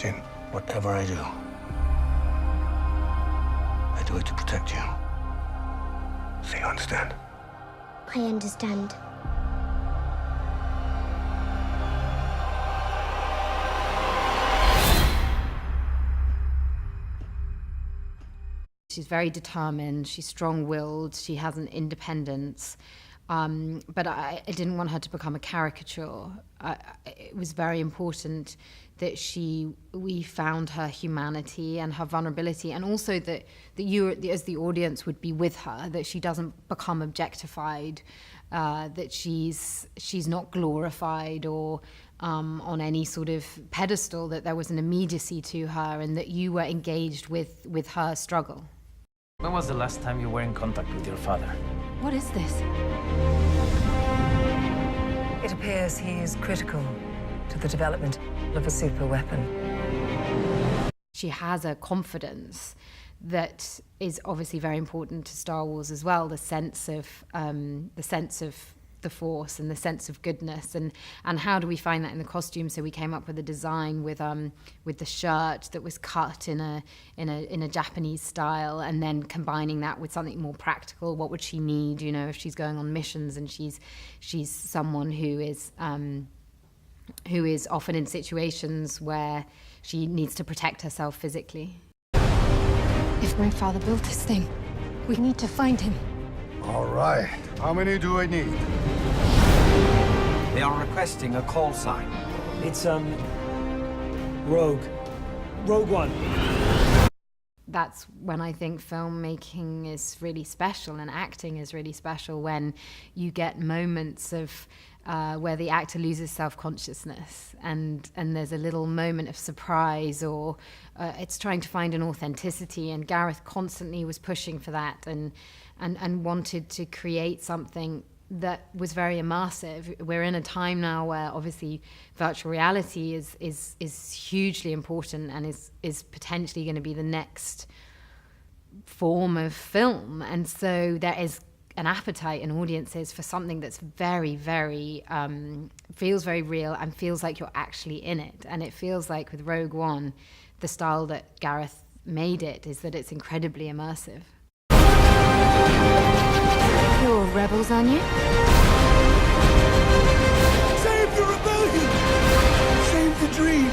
Jin, whatever I do it to protect you. So you understand? I understand. She's very determined, she's strong-willed, she has an independence, but I didn't want her to become a caricature. It was very important that we found her humanity and her vulnerability, and also that you, as the audience, would be with her, that she doesn't become objectified, that she's not glorified or on any sort of pedestal, that there was an immediacy to her and that you were engaged with her struggle. When was the last time you were in contact with your father? What is this? It appears he is critical to the development of a super weapon. She has a confidence that is obviously very important to Star Wars as well, the sense of the Force and the sense of goodness, and how do we find that in the costume? So we came up with a design with the shirt that was cut in a Japanese style, and then combining that with something more practical. What would she need, you know, if she's going on missions and she's someone who is often in situations where she needs to protect herself physically. If my father built this thing, we need to find him. All right. How many do I need? They are requesting a call sign. It's, Rogue. Rogue One. That's when I think filmmaking is really special and acting is really special, when you get moments of where the actor loses self-consciousness and there's a little moment of surprise, or it's trying to find an authenticity, and Gareth constantly was pushing for that and wanted to create something that was very immersive. We're in a time now where obviously virtual reality is hugely important and is potentially going to be the next form of film, and so there is an appetite in audiences for something that's very, very feels very real and feels like you're actually in it. And it feels like with Rogue One, the style that Gareth made it is that it's incredibly immersive. You're rebels, aren't you? Save the rebellion! Save the dream!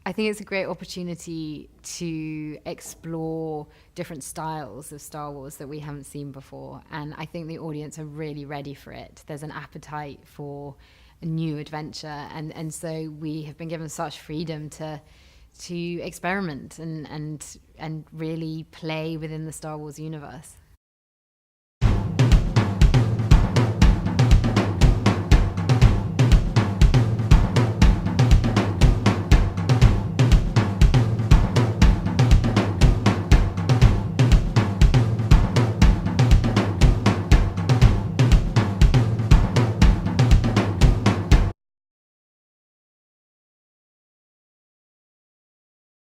I think it's a great opportunity to explore different styles of Star Wars that we haven't seen before, and I think the audience are really ready for it. There's an appetite for a new adventure, and so we have been given such freedom to experiment and really play within the Star Wars universe.